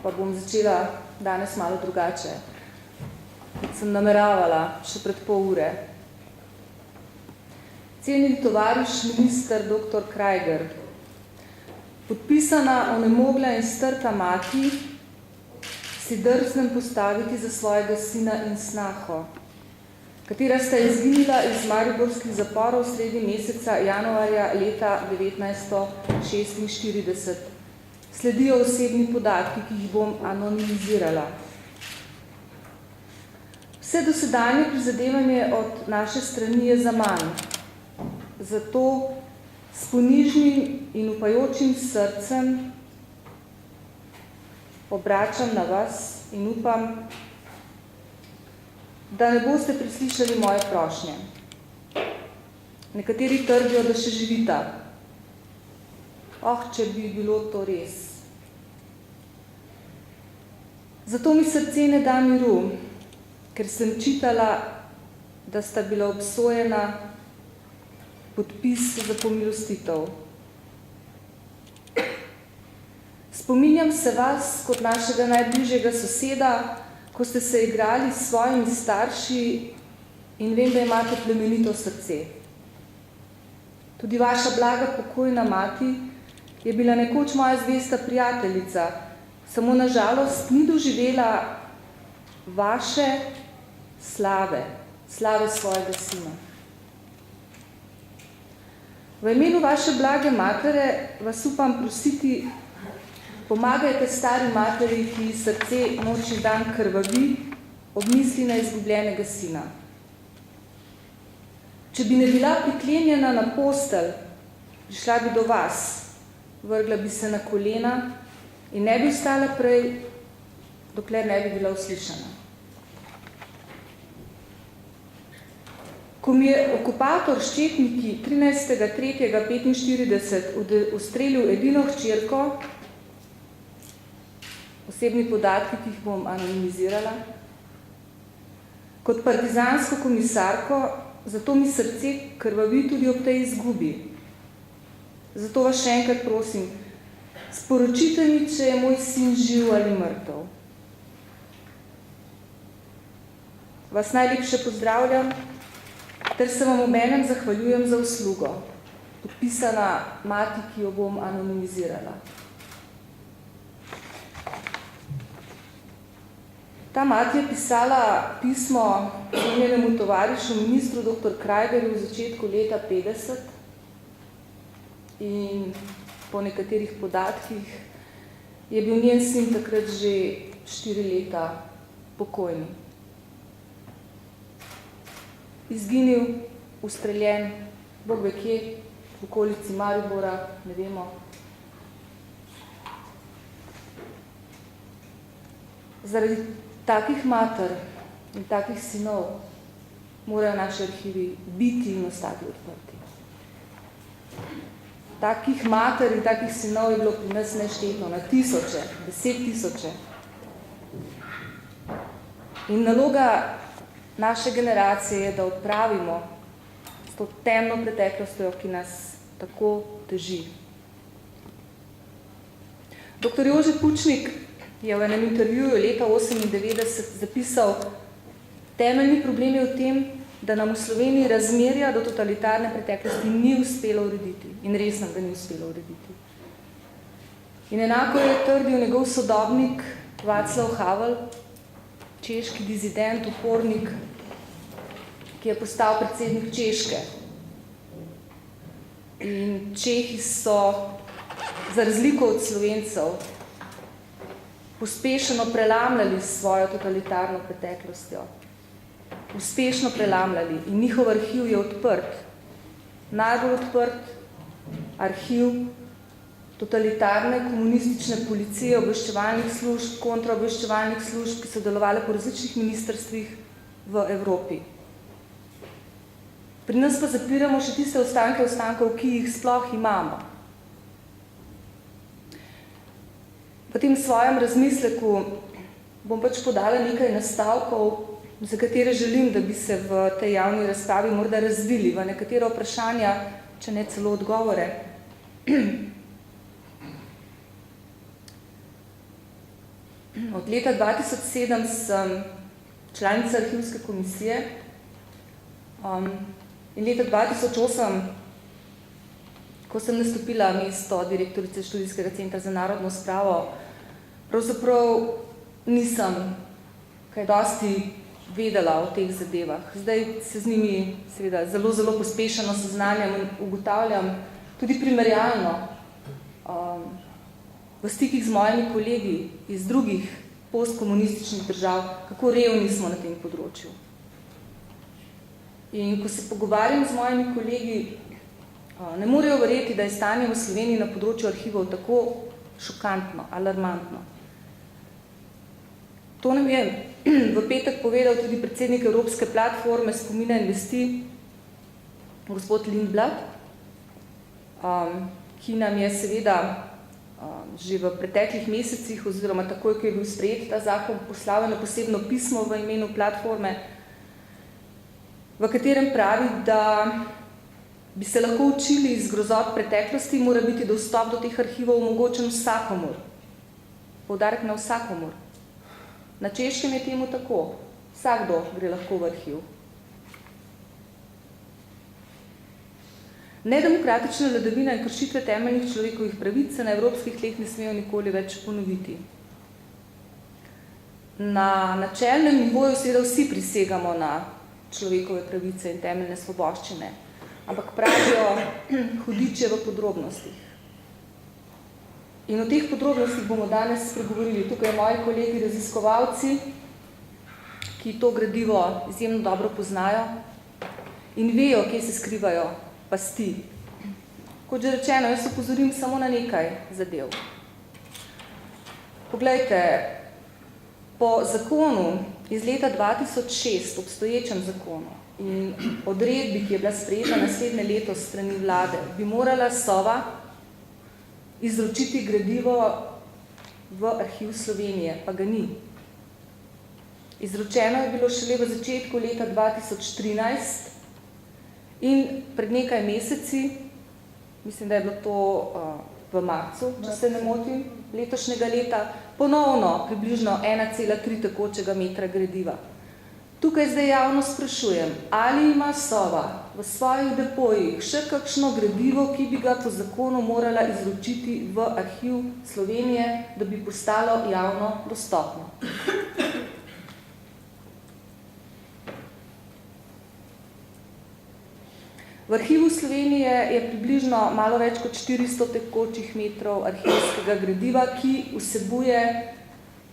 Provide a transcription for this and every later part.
pa bom začela danes malo drugače. Sem nameravala še pred pol ure. Cenjeni tovariš minister dr. Krajger, podpisana, onemogla in strta mati, si drznem postaviti za svojega sina in snaho, katera sta izginila iz mariborskih zaporov sredi meseca januarja leta 1946. Sledijo osebni podatki, ki jih bom anonimizirala. Vse dosedanje prizadevanje od naše strani je zaman. Zato s ponižnim in upajočim srcem obračam na vas in upam, da ne boste preslišali moje prošnje. Nekateri trdijo, da še živita. Če bi bilo to res. Zato mi srce ne da miru, ker sem čitala, da sta bila obsojena podpis za pomilostitev. Spominjam se vas kot našega najbližjega soseda, ko ste se igrali s svojimi starši in vem, da imate plemenito srce. Tudi vaša blaga pokojna mati je bila nekoč moja zvesta prijateljica, samo na žalost ni doživela vaše slave svojega sina. V imenu vaše blage matere vas upam prositi, pomagajte stari materi, ki srce noč in dan krvavi ob misli na izgubljenega sina. Če bi ne bila priklenjena na postelj, prišla bi do vas, vrgla bi se na kolena in ne bi ostala prej, dokler ne bi bila uslišana. Ko mi je okupator s četniki 13.3.45 ustrelil edino hčerko, osebni podatki, ki jih bom anonimizirala, kot partizansko komisarko, zato mi srce krvavi tudi ob tej izgubi. Zato vas še enkrat prosim, sporočite mi, če je moj sin živ ali mrtev. Vas najlepše pozdravljam, ter se vam obenem zahvaljujem za uslugo. Podpisana mati, ki jo bom anonimizirala. Ta mati je pisala pismo cenjenemu tovarišu ministru dr. Krajgerju v začetku leta 50 in po nekaterih podatkih je bil njen sin takrat že 4 leta pokojni. Izginil, ustreljen, Bog ve kje, v okolici Maribora, ne vemo. Zaradi takih mater in takih sinov morajo naši arhivi biti in ostati odprti. Takih mater in takih sinov je bilo pri nas neštetno, na tisoče, 10 tisoče. In naloga naše generacije je, da odpravimo s to temno preteklostjo, ki nas tako teži. Dr. Jože Pučnik je v enem intervjuju leta 1998 zapisal: temeljni problem je v tem, da nam v Sloveniji razmerja do totalitarne preteklosti ni uspelo urediti. In res nam ga ni uspelo urediti. In enako je trdil njegov sodobnik Václav Havel, češki dizident, upornik, ki je postal predsednik Češke. In Čehi so, za razliko od Slovencev, uspešno prelamljali svojo totalitarno preteklostjo. Uspešno prelamljali in njihov arhiv je odprt. Najbolj odprt arhiv totalitarne komunistične policije, obveščevalnih služb, kontraobveščevalnih služb, ki so delovale po različnih ministrstvih v Evropi. Pri nas pa zapiramo še tiste ostankov, ki jih sploh imamo. V tem svojem razmisleku bom podala nekaj nastavkov, za katere želim, da bi se v tej javni razpravi morda razvili v nekatera vprašanja, če ne celo odgovore. Od leta 2007 sem članica arhivske komisije in leta 2008, ko sem nastopila mesto direktorice Študijskega centra za narodno spravo, pravzaprav nisem kaj dosti vedela o teh zadevah. Zdaj se z njimi seveda zelo, zelo pospešeno seznanjam in ugotavljam tudi primerjalno v stikih z mojimi kolegi iz drugih postkomunističnih držav, kako revni smo na tem področju. In ko se pogovarjam z mojimi kolegi, ne morejo verjeti, da je stanje v Sloveniji na področju arhivov tako šokantno, alarmantno. To nam je v petek povedal tudi predsednik Evropske platforme Spomina in vesti, gospod Lindblad, ki nam je seveda že v preteklih mesecih, oziroma takoj, ko je bil sprejet ta zakon, poslal eno posebno pismo v imenu platforme, v katerem pravi, da bi se lahko učili iz grozot preteklosti, mora biti dostop do teh arhivov omogočen vsakomur. Poudarek na vsakomur. Na Češkem je temu tako. Vsakdo gre lahko v arhiv. Nedemokratična vladavina in kršitve temeljnih človekovih pravic se na evropskih tleh ne smejo nikoli več ponoviti. Na načelnem nivoju seveda vsi prisegamo na človekove pravice in temeljne svoboščine, ampak pravijo hudiče v podrobnostih. In o teh podrobnostih bomo danes spregovorili. Tukaj moji kolegi raziskovalci, ki to gradivo izjemno dobro poznajo in vejo, kje se skrivajo pasti. Kot že rečeno, jaz opozorim samo na nekaj zadev. Poglejte, po zakonu iz leta 2006, obstoječem zakonu in odredbi, ki je bila sprejeta naslednje leto s strani vlade, bi morala Sova izročiti gradivo v arhiv Slovenije, pa ga ni. Izročeno je bilo šele v začetku leta 2013 in pred nekaj meseci, mislim, da je bilo to v marcu, če se ne motim, letošnjega leta, ponovno približno 1,3 tekočega metra gradiva. Tukaj zdaj javno sprašujem, ali ima Sova v svojih depojih še kakšno gradivo, ki bi ga po zakonu morala izročiti v arhiv Slovenije, da bi postalo javno dostopno. V arhivu Slovenije je približno malo več kot 400 tekočih metrov arhivskega gradiva, ki vsebuje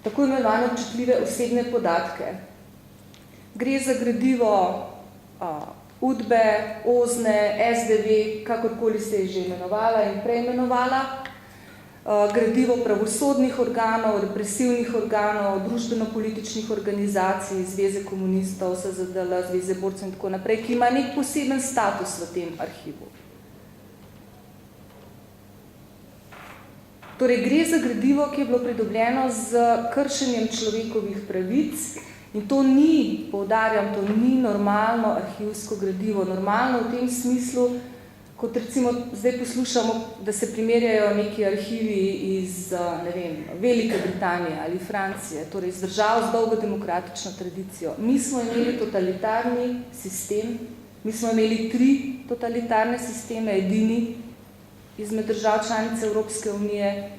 tako imenovane občutljive osebne podatke. Gre za gradivo UDBE, OZNE, SDV, kakorkoli se je že imenovala in preimenovala, gradivo pravosodnih organov, represivnih organov, družbeno-političnih organizacij, Zveze komunistov, SZDL, Zveze borcev in tako naprej, ki ima nek poseben status v tem arhivu. Torej, gre za gradivo, ki je bilo pridobljeno z kršenjem človekovih pravic in to ni, poudarjam, to ni normalno arhivsko gradivo. Normalno v tem smislu, kot recimo zdaj poslušamo, da se primerjajo neki arhivi iz, ne vem, Velike Britanije ali Francije, torej iz držav z dolgo demokratično tradicijo. Mi smo imeli totalitarni sistem, mi smo imeli 3 totalitarne sisteme, edini izmed držav članic Evropske unije.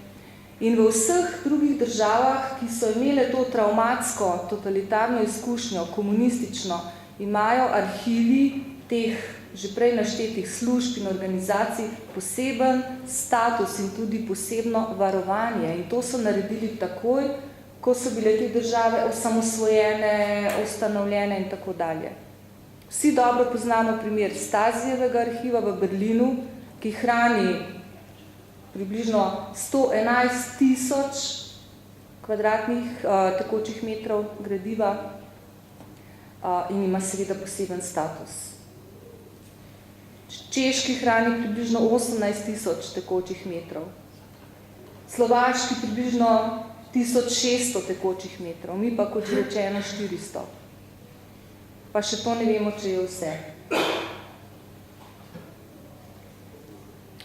In v vseh drugih državah, ki so imele to travmatsko, totalitarno izkušnjo, komunistično, imajo arhivi teh že prej naštetih služb in organizacij poseben status in tudi posebno varovanje. In to so naredili takoj, ko so bile te države osamosvojene, ustanovljene in tako dalje. Vsi dobro poznamo primer Stasijevega arhiva v Berlinu, ki hrani približno 111.000 kvadratnih tekočih metrov gradiva in ima seveda poseben status. Češki hrani približno 18.000 tekočih metrov. Slovaški približno 1600 tekočih metrov, mi pa kot že rečeno 400. Pa še to ne vemo, če je vse.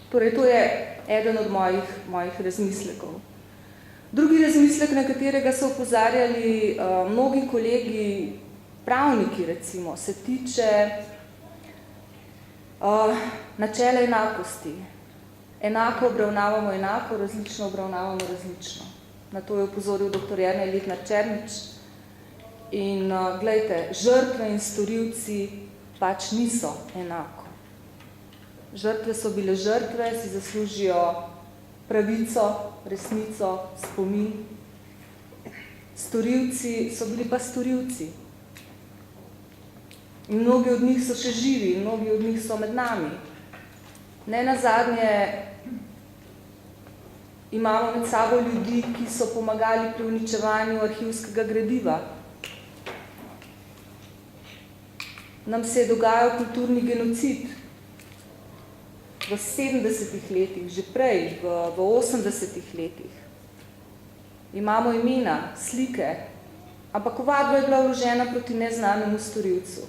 Torej, to je eden od mojih razmislekov. Drugi razmislek pomislek, na katerega so opozarjali mnogi kolegi, pravniki recimo, se tiče načela enakosti. Enako obravnavamo enako, različno obravnavamo različno. Na to je opozoril dr. Jernej Letnar Černič. In glejte, žrtve in storilci pač niso enako. Žrtve so bile žrtve, si zaslužijo pravico, resnico, spomin. Storilci so bili pa storilci. In mnogi od njih so še živi, mnogi od njih so med nami. Nenazadnje imamo med sabo ljudi, ki so pomagali pri uničevanju arhivskega gradiva. Nam se je dogajal kulturni genocid v 70-ih letih, že prej, v 80-ih letih. Imamo imena, slike, ampak ovadba je bila vložena proti neznanemu storilcu.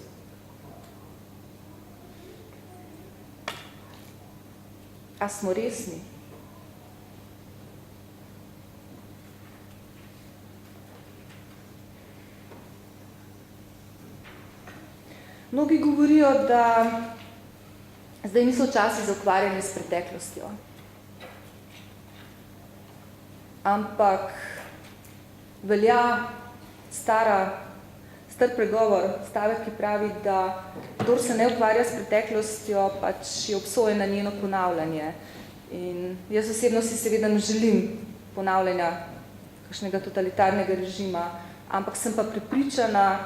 A smo resni? Mnogi govorijo, da zdaj niso časi za ukvarjanje s preteklostjo. Ampak velja star pregovor, stavek, ki pravi, da kdor se ne ukvarja s preteklostjo, pač je obsojen na njeno ponavljanje. In jaz osebno si seveda ne želim ponavljanja kakšnega totalitarnega režima, ampak sem pa prepričana,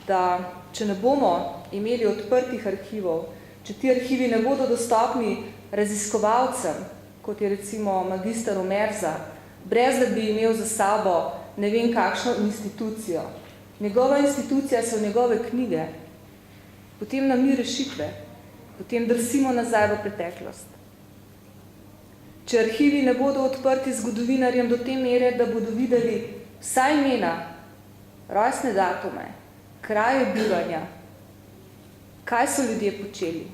da če ne bomo imeli odprtih arhivov, če ti arhivi ne bodo dostopni raziskovalcem, kot je recimo magister Omerza, brez da bi imel za sabo ne vem kakšno institucijo. Njegova institucija so njegove knjige, potem nam ni rešitve, potem drsimo nazaj v preteklost. Če arhivi ne bodo odprti zgodovinarjem do te mere, da bodo videli vsa imena, rojstne datume, kraje bivanja, kaj so ljudje počeli,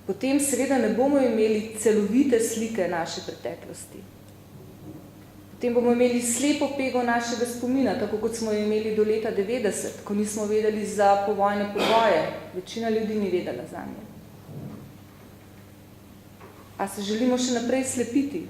potem seveda ne bomo imeli celovite slike naše preteklosti. Potem bomo imeli slepo pego našega spomina, tako kot smo imeli do leta 90, ko nismo vedeli za povojne poboje. Večina ljudi ni vedela za nje. A se želimo še naprej slepiti?